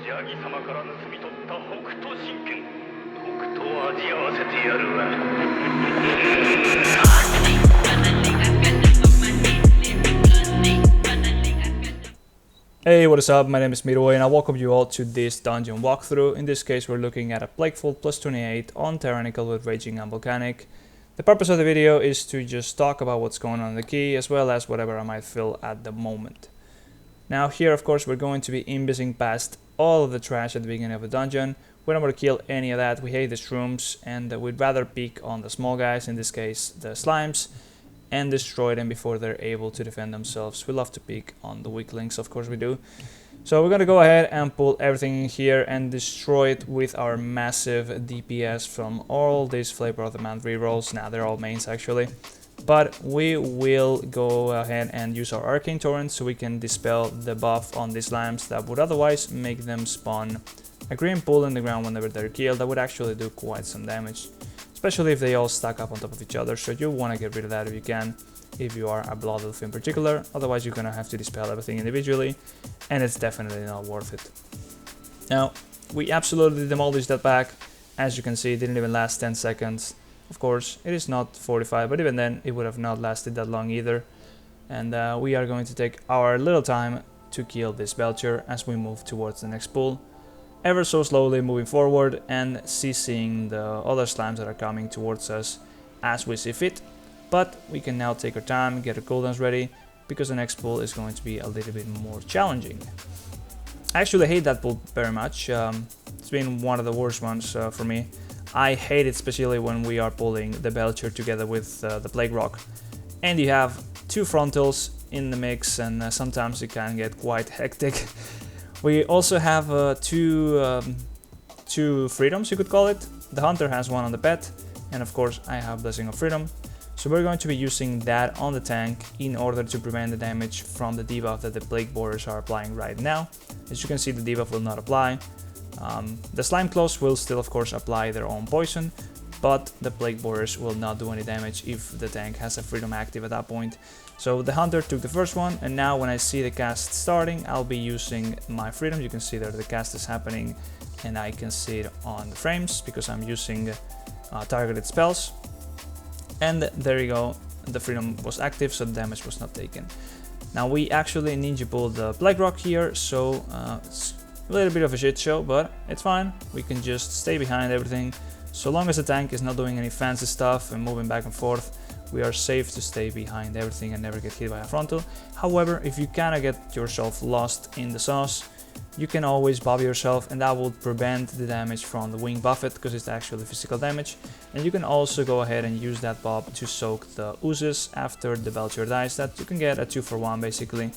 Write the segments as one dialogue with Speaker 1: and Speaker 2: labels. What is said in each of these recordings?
Speaker 1: ヤギ様から盗み取った北斗神拳、とくと味合わせてやるわ。
Speaker 2: Hey, what is up? My name is Midway and I welcome you all to this dungeon walkthrough. In this case we're looking at a Plaguefold plus 28 on Tyrannical with Raging and Volcanic. The purpose of the video is to just talk about what's going on in the key as well as whatever I might feel at the moment. Now here of course we're going to be imbissing past all of the trash at the beginning of the dungeon. We're not going to kill any of that, we hate the shrooms and we'd rather peek on the small guys, in this case the slimes, and destroy them before they're able to defend themselves. We love to peek on the weaklings, of course we do. So we're going to go ahead and pull everything in here and destroy it with our massive DPS from all these Flavor of the Month rerolls. Now they're all mains actually. But we will go ahead and use our Arcane Torrent so we can dispel the buff on these slimes that would otherwise make them spawn a green pool in the ground whenever they're killed. That would actually do quite some damage, especially if they all stack up on top of each other, so you want to get rid of that if you can, if you are a Blood Elf in particular. Otherwise you're going to have to dispel everything individually, and it's definitely not worth it. Now, we absolutely demolished that pack. As you can see, it didn't even last 10 seconds. Of course, it is not 45, but even then, it would have not lasted that long either. And we are going to take our little time to kill this Belcher as we move towards the next pool. Ever so slowly moving forward and CCing the other slimes that are coming towards us as we see fit. But we can now take our time, get our cooldowns ready, because the next pool is going to be a little bit more challenging. I actually hate that pool very much. It's been one of the worst ones for me. I hate it especially when we are pulling the Belcher together with the Plague Rock. And you have two frontals in the mix, and sometimes it can get quite hectic. We also have two freedoms, you could call it. The Hunter has one on the pet, and of course I have Blessing of Freedom. So we're going to be using that on the tank in order to prevent the damage from the debuff that the Plague Borers are applying right now. As you can see, the debuff will not apply. The Slime Claws will still of course apply their own poison, but the Plague Borers will not do any damage if the tank has a freedom active at that point. So the Hunter took the first one, and now when I see the cast starting, I'll be using my freedom. You can see that the cast is happening and I can see it on the frames because I'm using targeted spells. And there you go, the freedom was active, so the damage was not taken. Now we actually ninja pulled the Plague Rock here, so it's a little bit of a shit show, but it's fine. We can just stay behind everything. So long as the tank is not doing any fancy stuff and moving back and forth, we are safe to stay behind everything and never get hit by a frontal. However, if you kinda get yourself lost in the sauce, you can always bob yourself, and that will prevent the damage from the wing buffet because it's actually physical damage. And you can also go ahead and use that bob to soak the oozes after the Belcher dies. That you can get a 2-for-1 basically.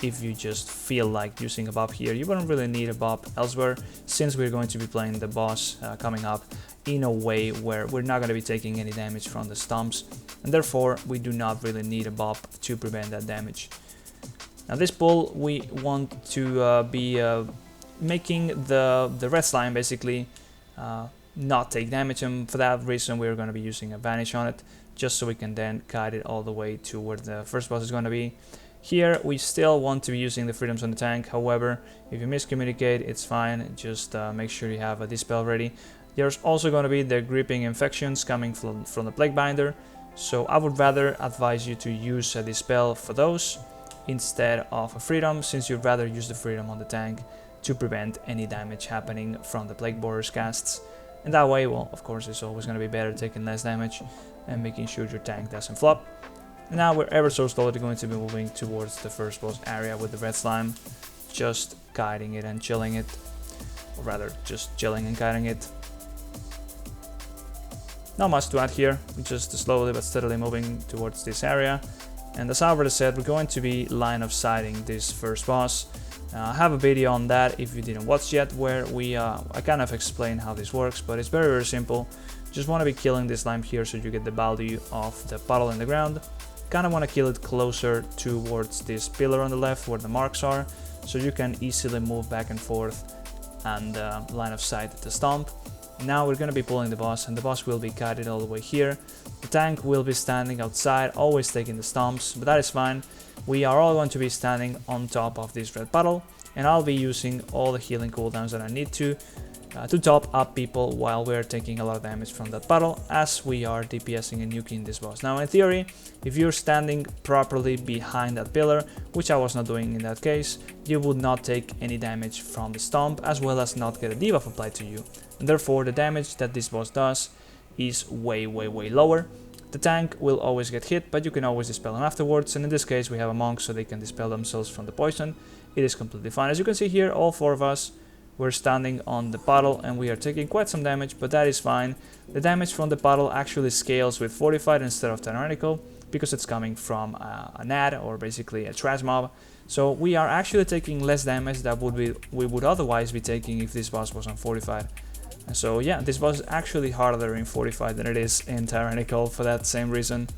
Speaker 2: If you just feel like using a bob here, you wouldn't really need a bob elsewhere, since we're going to be playing the boss coming up in a way where we're not going to be taking any damage from the stomps, and therefore we do not really need a bob to prevent that damage. Now this pull, we want to be making the red slime basically not take damage, and for that reason we're going to be using a vanish on it, just so we can then guide it all the way to where the first boss is going to be. Here we still want to be using the freedoms on the tank. However, if you miscommunicate, it's fine, just make sure you have a dispel ready. There's also going to be the gripping infections coming from the Plague Binder, so I would rather advise you to use a dispel for those instead of a freedom, since you'd rather use the freedom on the tank to prevent any damage happening from the Plague Borers casts. And that way, well, of course it's always going to be better taking less damage and making sure your tank doesn't flop. And now we're ever so slowly going to be moving towards the first boss area with the red slime, just guiding it and chilling it, or rather just chilling and guiding it. Not much to add here, we're just slowly but steadily moving towards this area. And as I already said, we're going to be line of sighting this first boss. I have a video on that if you didn't watch yet, where I kind of explain how this works, but it's very, very simple. Just want to be killing this slime here so you get the value of the puddle in the ground. Kind of want to kill it closer towards this pillar on the left where the marks are, so you can easily move back and forth and line of sight the stomp. Now we're going to be pulling the boss, and the boss will be guided all the way here. The tank will be standing outside, always taking the stomps, but that is fine. We are all going to be standing on top of this red puddle, and I'll be using all the healing cooldowns that I need to top up people while we're taking a lot of damage from that battle, as we are DPSing and nuking this boss. Now in theory, if you're standing properly behind that pillar, which I was not doing in that case, you would not take any damage from the stomp, as well as not get a debuff applied to you, and therefore the damage that this boss does is way lower. The tank will always get hit, but you can always dispel them afterwards, and in this case we have a monk, so they can dispel themselves from the poison. It is completely fine. As you can see here, all 4 of us, we're standing on the puddle and we are taking quite some damage, but that is fine. The damage from the puddle actually scales with Fortified instead of Tyrannical, because it's coming from an ad, or basically a trash mob. So we are actually taking less damage that we would otherwise be taking if this boss was on Fortified. So yeah, this boss is actually harder in Fortified than it is in Tyrannical for that same reason.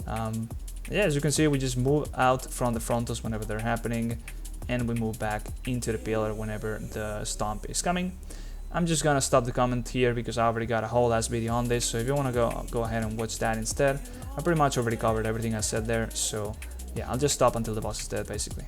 Speaker 2: Yeah, as you can see, we just move out from the frontals whenever they're happening, and we move back into the pillar whenever the stomp is coming. I'm just gonna stop the comment here because I already got a whole ass video on this, so if you wanna go ahead and watch that instead. I pretty much already covered everything I said there, so yeah, I'll just stop until the boss is dead, basically.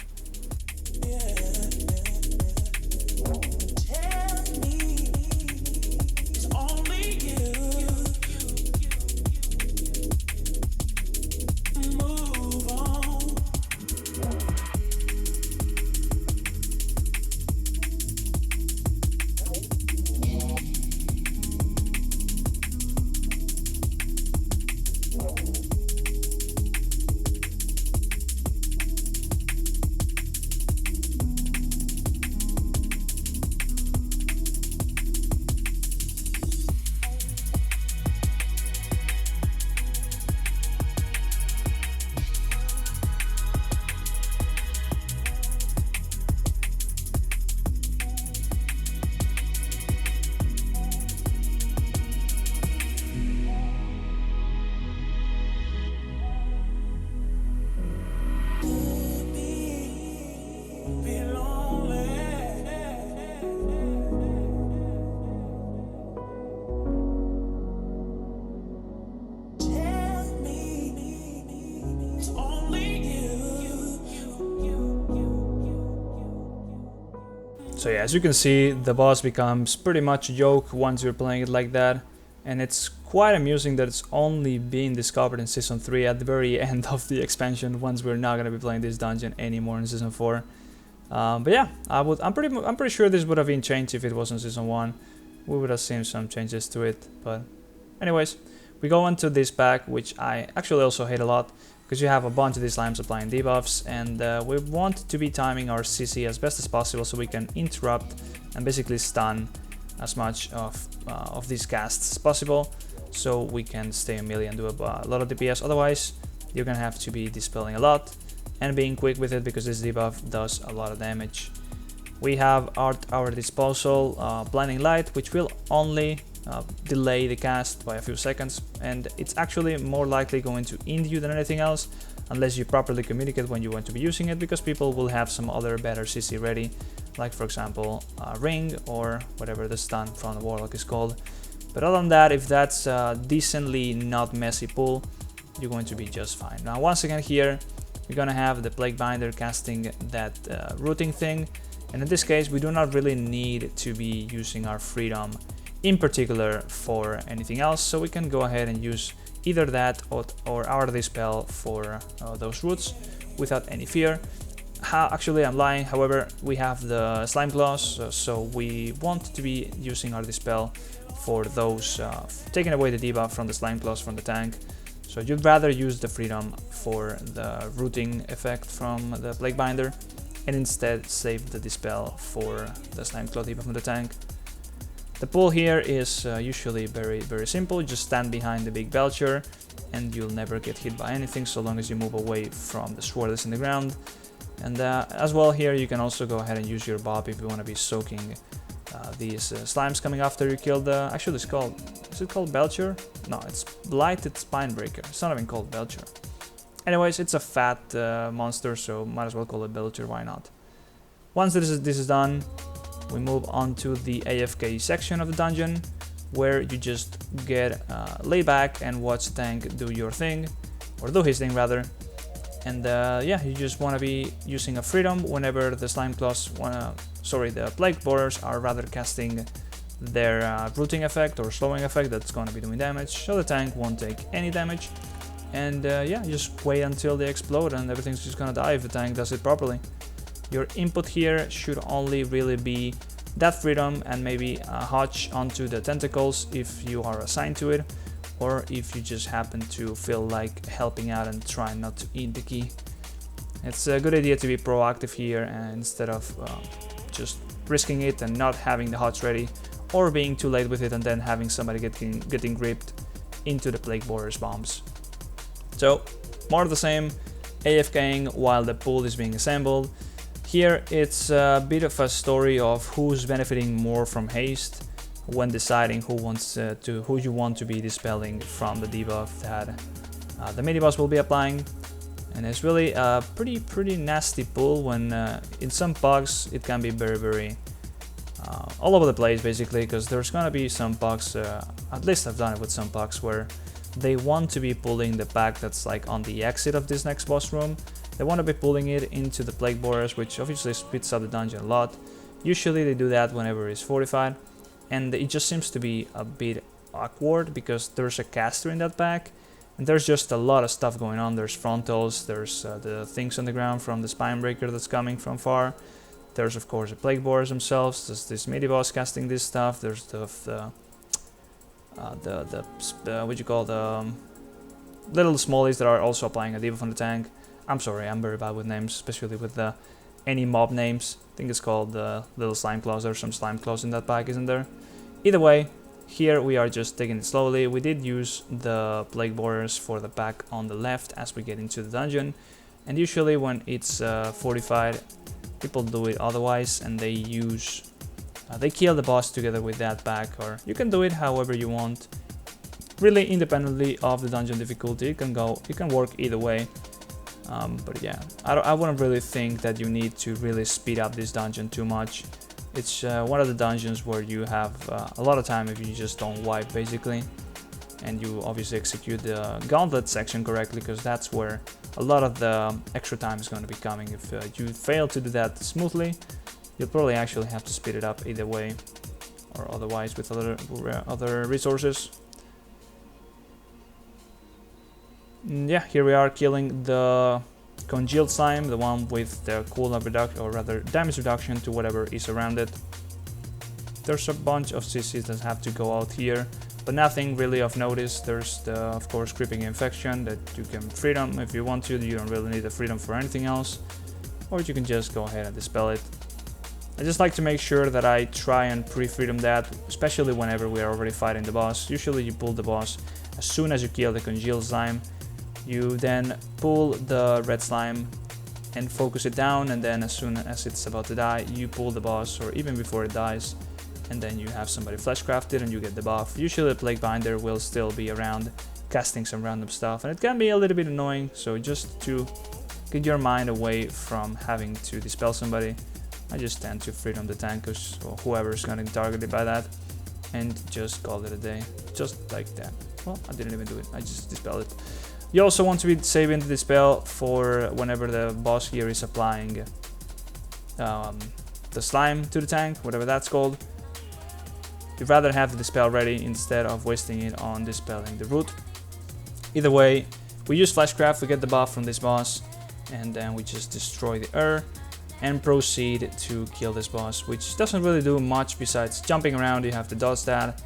Speaker 2: So yeah, as you can see, the boss becomes pretty much a joke once you're playing it like that, and it's quite amusing that it's only being discovered in Season 3 at the very end of the expansion, once we're not gonna be playing this dungeon anymore in Season 4. But yeah, I'm pretty sure this would have been changed if it was in Season 1. We would have seen some changes to it, but anyways, we go into this pack, which I actually also hate a lot, because you have a bunch of these slimes applying debuffs, and we want to be timing our CC as best as possible so we can interrupt and basically stun as much of these casts as possible, so we can stay a melee and do a lot of DPS. Otherwise, you're gonna have to be dispelling a lot and being quick with it, because this debuff does a lot of damage. We have at our disposal Blinding Light, which will only delay the cast by a few seconds, and it's actually more likely going to end you than anything else, unless you properly communicate when you want to be using it, because people will have some other better CC ready, like for example Ring or whatever the stun from the Warlock is called. But other than that, if that's a decently not messy pull, you're going to be just fine. Now once again here, we're gonna have the Plague Binder casting that rooting thing, and in this case we do not really need to be using our freedom in particular for anything else, so we can go ahead and use either that or our dispel for those roots without any fear. Actually, I'm lying. However, we have the slime claws, so we want to be using our dispel for those, taking away the debuff from the slime claws from the tank. So you'd rather use the freedom for the rooting effect from the Plague Binder, and instead save the dispel for the slime claw debuff from the tank. The pull here is usually very simple. Just stand behind the big belcher and you'll never get hit by anything so long as you move away from the sword that's in the ground. And as well here, you can also go ahead and use your bob if you want to be soaking these slimes coming after you kill the... Actually, is it called Belcher? No, it's Blighted Spinebreaker. It's not even called Belcher. Anyways, it's a fat monster, so might as well call it Belcher, why not? Once this is done, we move on to the AFK section of the dungeon, where you just get lay back and watch tank do your thing, or do his thing rather. And yeah, you just want to be using a freedom whenever the slime claws the plague borers are rather casting their rooting effect or slowing effect that's going to be doing damage, so the tank won't take any damage. And yeah, just wait until they explode and everything's just gonna die if the tank does it properly. Your input here should only really be that freedom and maybe a hotch onto the tentacles if you are assigned to it, or if you just happen to feel like helping out and trying not to eat the key. It's a good idea to be proactive here, and instead of just risking it and not having the hotch ready, or being too late with it and then having somebody getting gripped into the plague borer's bombs. So more of the same, AFKing while the pool is being assembled. Here it's a bit of a story of who's benefiting more from haste when deciding who you want to be dispelling from the debuff that the mini boss will be applying. And it's really a pretty nasty pull when in some bugs it can be very all over the place basically, because there's gonna be some bugs, at least I've done it with some bugs, where they want to be pulling the pack that's like on the exit of this next boss room. They want to be pulling it into the plague borers, which obviously speeds up the dungeon a lot. Usually they do that whenever it's fortified, and it just seems to be a bit awkward because there's a caster in that pack and there's just a lot of stuff going on. There's frontals, there's the things on the ground from the spine breaker that's coming from far. There's of course the plague borers themselves, there's this midi boss casting this stuff, there's the little smallies that are also applying a debuff on the tank. I'm sorry, I'm very bad with names, especially with any mob names. I think it's called little slime claws. There's some slime claws in that pack, isn't there? Either way, here we are just taking it slowly. We did use the plague borers for the pack on the left as we get into the dungeon, and usually when it's fortified, people do it otherwise, and they kill the boss together with that pack, or you can do it however you want, really independently of the dungeon difficulty. It can work either way. But yeah, I wouldn't really think that you need to really speed up this dungeon too much. It's one of the dungeons where you have a lot of time if you just don't wipe basically, and you obviously execute the Gauntlet section correctly, because that's where a lot of the extra time is going to be coming. If you fail to do that smoothly, you'll probably actually have to speed it up either way, or otherwise with other resources. Yeah, here we are killing the congealed slime, the one with the cooldown reduction, or rather damage reduction to whatever is around it. There's a bunch of CCs that have to go out here, but nothing really of notice. There's the, of course, creeping infection that you can freedom if you want to. You don't really need the freedom for anything else, or you can just go ahead and dispel it. I just like to make sure that I try and pre-freedom that, especially whenever we are already fighting the boss. Usually you pull the boss as soon as you kill the congealed slime. You then pull the red slime and focus it down, and then as soon as it's about to die, you pull the boss, or even before it dies, and then you have somebody flesh crafted and you get the buff. Usually the plague binder will still be around casting some random stuff, and it can be a little bit annoying, so just to get your mind away from having to dispel somebody, I just tend to freedom the tankers or whoever's gonna be targeted by that, and just call it a day, just like that. Well, I didn't even do it, I just dispelled it. You also want to be saving the dispel for whenever the boss here is applying the slime to the tank, whatever that's called. You'd rather have the dispel ready instead of wasting it on dispelling the root. Either way, we use Fleshcraft to get the buff from this boss, and then we just destroy the and proceed to kill this boss, which doesn't really do much besides jumping around. You have to dodge that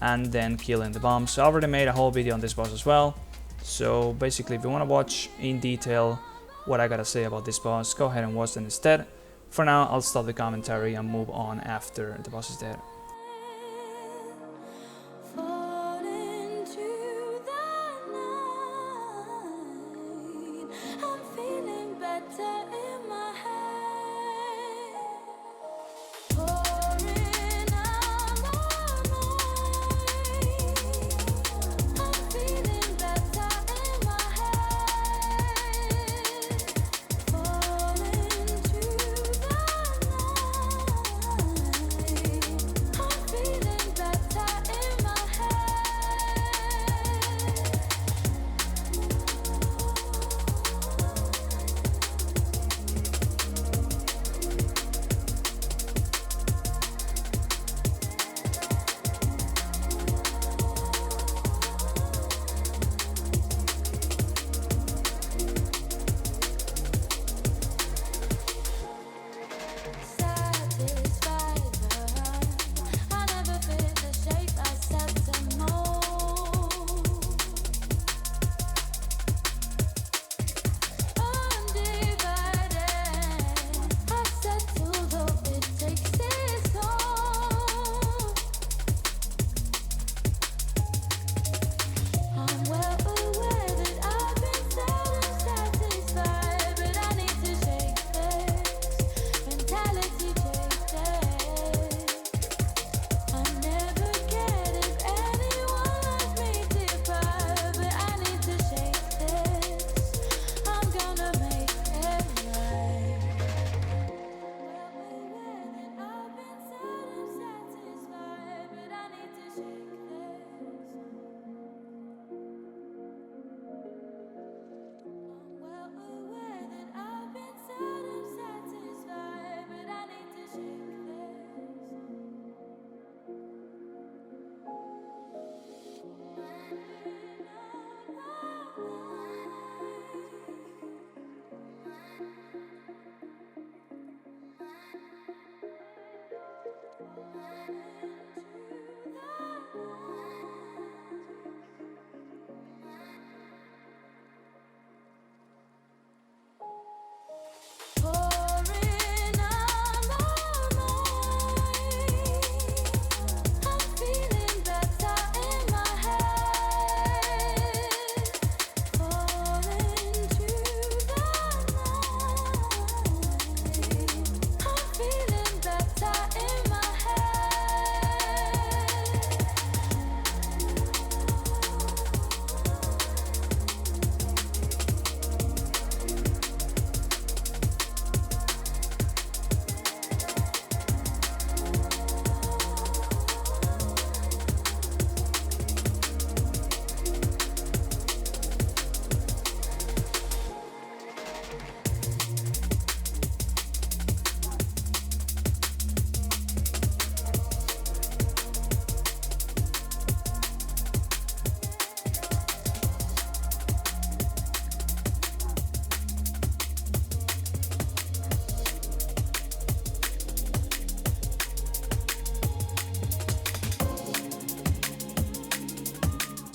Speaker 2: and then killing the bombs. So I already made a whole video on this boss as well. So basically, if you want to watch in detail what I gotta say about this boss, go ahead and watch it instead. For now, I'll stop the commentary and move on after the boss is dead.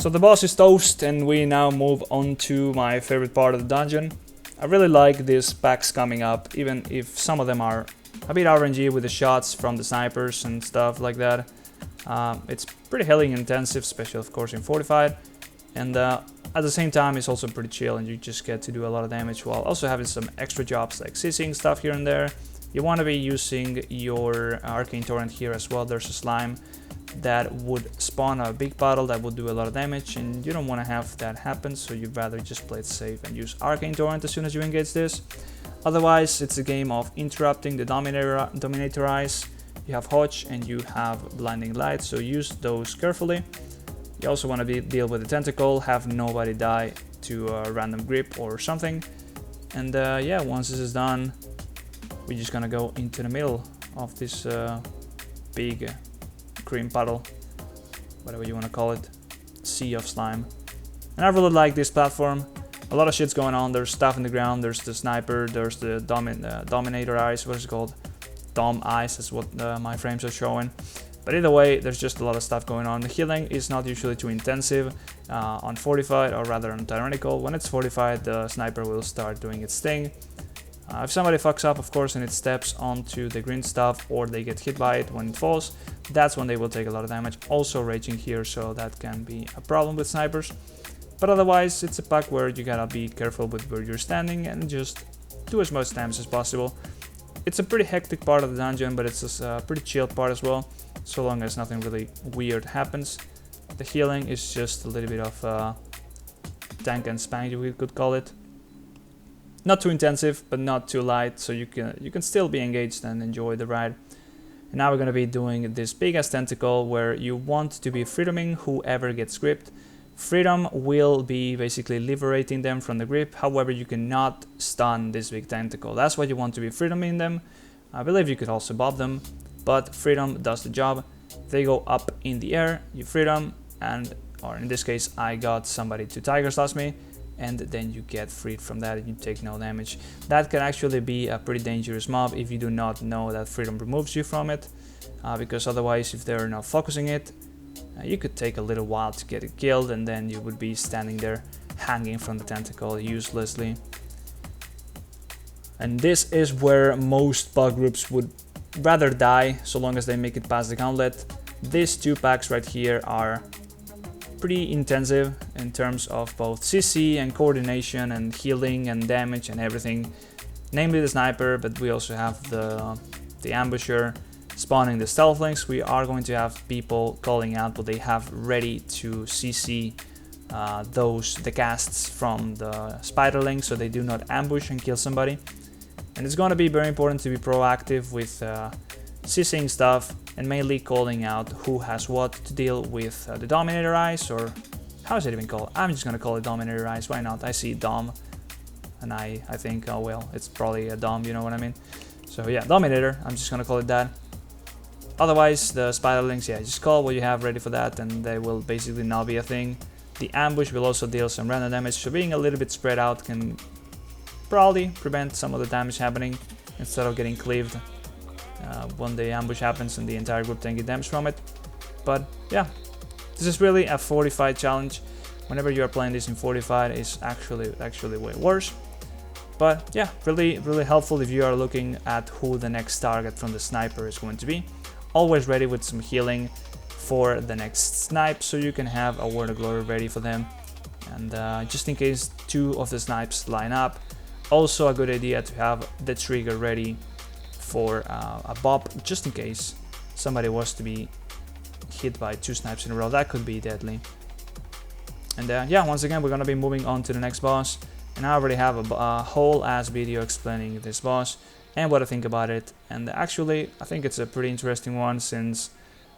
Speaker 2: So the boss is toast, and we now move on to my favorite part of the dungeon. I really like these packs coming up, even if some of them are a bit RNG with the shots from the snipers and stuff like that. It's pretty healing intensive, especially of course in Fortified, and at the same time it's also pretty chill, and you just get to do a lot of damage while also having some extra jobs like CCing stuff here and there. You want to be using your Arcane Torrent here as well. There's a slime that would spawn a big puddle that would do a lot of damage, and you don't want to have that happen, so you'd rather just play it safe and use Arcane Torrent as soon as you engage this. Otherwise, it's a game of interrupting the Dominator Eyes. You have Hodge and you have Blinding Light, so use those carefully. You also want to deal with the Tentacle, have nobody die to a random grip or something. And yeah, once this is done, we're just gonna go into the middle of this big cream puddle, whatever you want to call it, sea of slime. And I really like this platform. A lot of shit's going on. There's stuff in the ground, there's the sniper, there's the Dominator Eyes, what is it called? Dom Eyes is what my frames are showing. But either way, there's just a lot of stuff going on. The healing is not usually too intensive on Fortified, or rather on Tyrannical. When it's Fortified, the sniper will start doing its thing. If somebody fucks up, of course, and it steps onto the green stuff, or they get hit by it when it falls, that's when they will take a lot of damage. Also raging here, so that can be a problem with snipers. But otherwise, it's a pack where you gotta be careful with where you're standing and just do as much damage as possible. It's a pretty hectic part of the dungeon, but it's a pretty chill part as well, so long as nothing really weird happens. The healing is just a little bit of tank and spank, we could call it. Not too intensive, but not too light, so you can still be engaged and enjoy the ride. And now we're gonna be doing this big ass tentacle where you want to be freedoming whoever gets gripped. Freedom will be basically liberating them from the grip. However, you cannot stun this big tentacle. That's what you want to be freedoming them. I believe you could also bob them, but freedom does the job. They go up in the air, you freedom, and or in this case I got somebody to tiger slash me, and then you get freed from that and you take no damage. That can actually be a pretty dangerous mob if you do not know that freedom removes you from it, because otherwise if they're not focusing it, you could take a little while to get it killed, and then you would be standing there hanging from the tentacle uselessly. And this is where most bug groups would rather die, so long as they make it past the Gauntlet. These two packs right here are pretty intensive in terms of both CC and coordination and healing and damage and everything. Namely the sniper, but we also have the ambusher spawning the stealthlings. We are going to have people calling out what they have ready to CC the casts from the spiderlings, so they do not ambush and kill somebody. And it's going to be very important to be proactive with CCing stuff and mainly calling out who has what to deal with the Dominator Eyes, or how is it even called? I'm just going to call it Dominator Eyes, why not? I see Dom and I think, oh well, it's probably a Dom, you know what I mean? So yeah, Dominator, I'm just going to call it that. Otherwise, the spiderlings, yeah, just call what you have ready for that and they will basically not be a thing. The ambush will also deal some random damage, so being a little bit spread out can probably prevent some of the damage happening instead of getting cleaved when the ambush happens and the entire group taking damage from it. But yeah, this is really a Fortified challenge. Whenever you are playing this in Fortified, it's actually way worse. But yeah, really helpful if you are looking at who the next target from the sniper is going to be. Always ready with some healing for the next snipe, so you can have a Word of Glory ready for them. And just in case two of the snipes line up, also a good idea to have the trigger ready for a bop, just in case somebody was to be hit by two snipes in a row. That could be deadly. And yeah, once again, we're gonna be moving on to the next boss. And I already have a whole ass video explaining this boss and what I think about it. And actually, I think it's a pretty interesting one since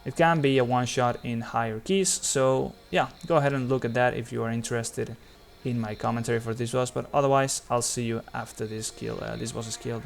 Speaker 2: it can be a one-shot in higher keys. So yeah, go ahead and look at that if you are interested in my commentary for this boss. But otherwise, I'll see you after this boss is killed.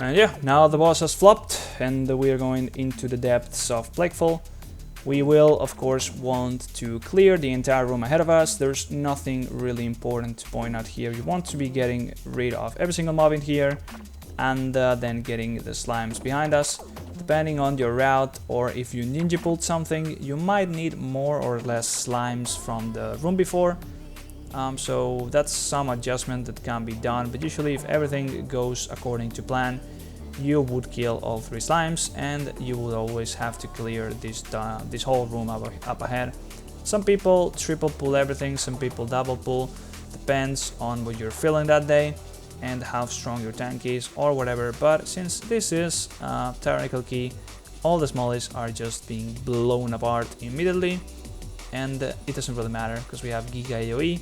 Speaker 2: And yeah, now the boss has flopped and we are going into the depths of Plaguefall. We will, of course, want to clear the entire room ahead of us. There's nothing really important to point out here. You want to be getting rid of every single mob in here and then getting the slimes behind us. Depending on your route, or if you ninja pulled something, you might need more or less slimes from the room before. So that's some adjustment that can be done, but usually if everything goes according to plan, you would kill all 3 slimes and you would always have to clear this whole room up ahead. Some people triple pull everything, some people double pull, depends on what you're feeling that day and how strong your tank is or whatever, but since this is Tyrannical key, all the smallies are just being blown apart immediately, and it doesn't really matter because we have Giga AoE.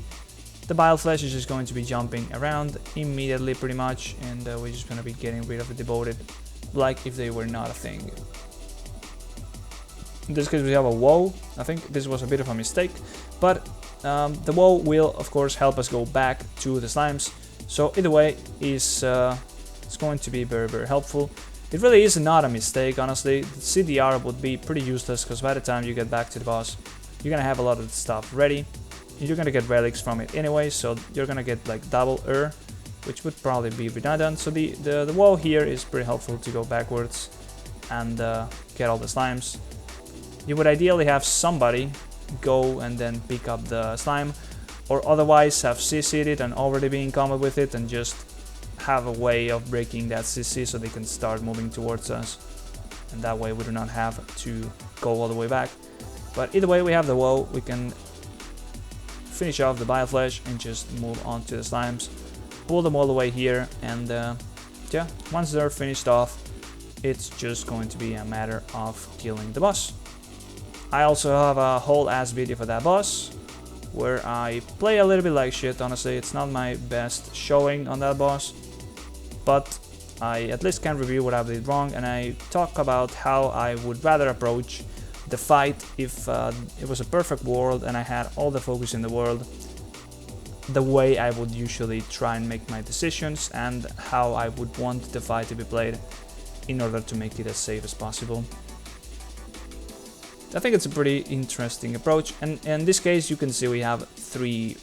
Speaker 2: The Bile Flesh is just going to be jumping around immediately pretty much, and we're just going to be getting rid of the Devoted like if they were not a thing. In this case we have a woe. I think this was a bit of a mistake, but the woe will of course help us go back to the slimes. So either way it's going to be very, very helpful. It really is not a mistake, honestly. The CDR would be pretty useless because by the time you get back to the boss, you're gonna have a lot of the stuff ready. You're gonna get relics from it anyway, so you're gonna get like double which would probably be redundant. So the wall here is pretty helpful to go backwards and get all the slimes. You would ideally have somebody go and then pick up the slime, or otherwise have CC'd it and already be in combat with it and just have a way of breaking that CC so they can start moving towards us, and that way we do not have to go all the way back. But either way, we have the woe, we can finish off the Bile Flesh and just move on to the slimes, pull them all the way here, and yeah, once they're finished off, it's just going to be a matter of killing the boss. I also have a whole ass video for that boss, where I play a little bit like shit, honestly. It's not my best showing on that boss, but I at least can review what I did wrong, and I talk about how I would rather approach the fight if it was a perfect world and I had all the focus in the world, the way I would usually try and make my decisions and how I would want the fight to be played in order to make it as safe as possible. I think it's a pretty interesting approach, and in this case you can see we have three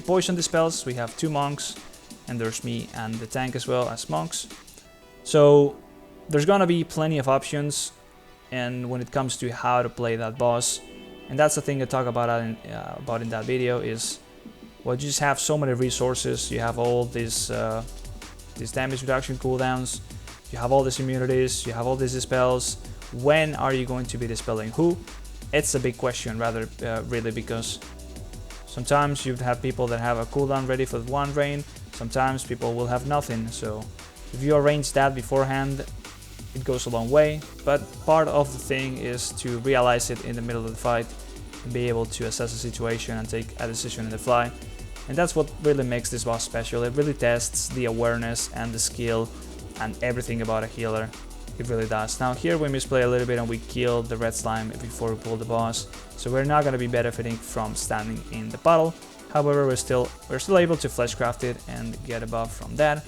Speaker 2: poison dispels, we have 2 monks, and there's me and the tank as well as monks. So there's gonna be plenty of options, and when it comes to how to play that boss, and that's the thing I talk about in that video, is well, you just have so many resources. You have all these damage reduction cooldowns, you have all these immunities, you have all these dispels. When are you going to be dispelling who? It's a big question, rather, really, because sometimes you'd have people that have a cooldown ready for 1 rain, sometimes people will have nothing, so if you arrange that beforehand, it goes a long way. But part of the thing is to realize it in the middle of the fight and be able to assess the situation and take a decision on the fly, and that's what really makes this boss special. It really tests the awareness and the skill and everything about a healer. It really does. Now here we misplay a little bit and we kill the red slime before we pull the boss, so we're not going to be benefiting from standing in the puddle. However, we're still able to fleshcraft it and get a buff from that.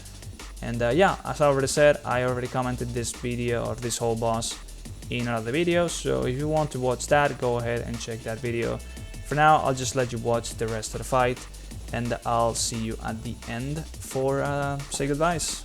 Speaker 2: And yeah, as I already said, I already commented this video or this whole boss in another video, so if you want to watch that, go ahead and check that video. For now, I'll just let you watch the rest of the fight, and I'll see you at the end for say goodbyes.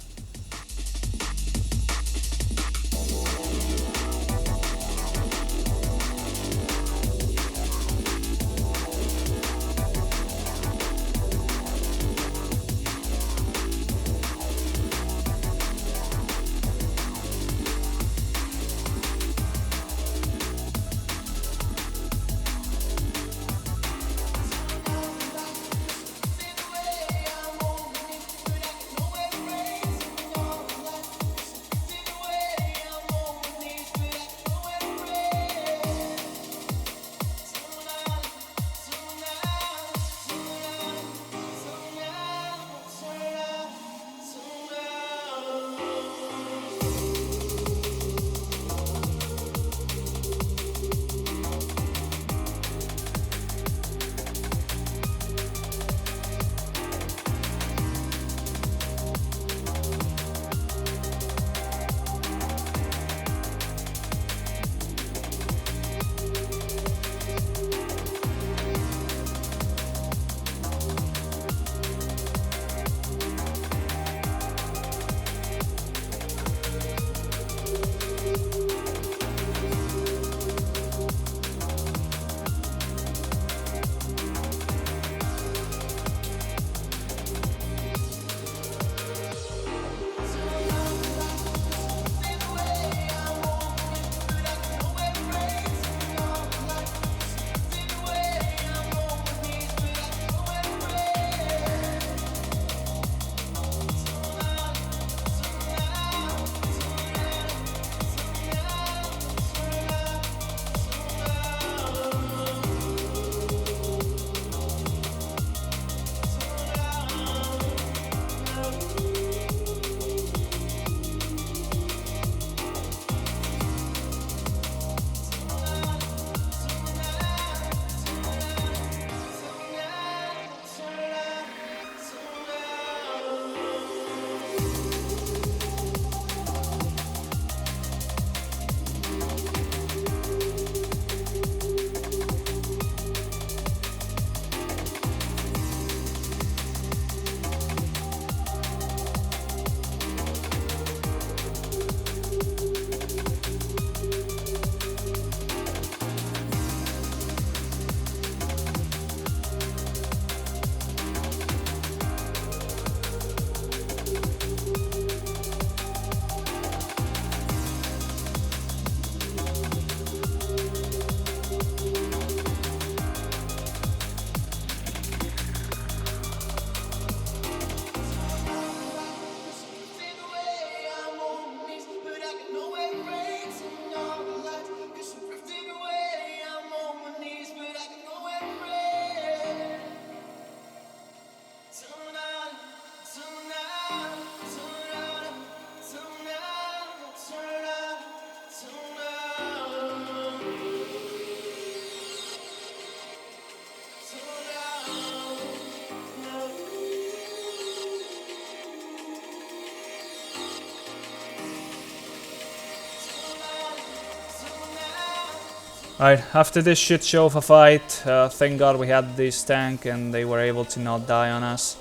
Speaker 2: Right, after this shit show of a fight, thank god we had this tank and they were able to not die on us.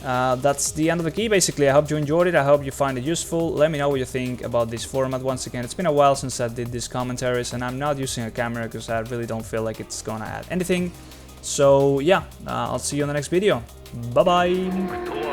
Speaker 2: That's the end of the key, basically. I hope you enjoyed it, I hope you find it useful. Let me know what you think about this format. Once again, it's been a while since I did these commentaries, and I'm not using a camera because I really don't feel like it's gonna add anything. So yeah, I'll see you on the next video. Bye bye!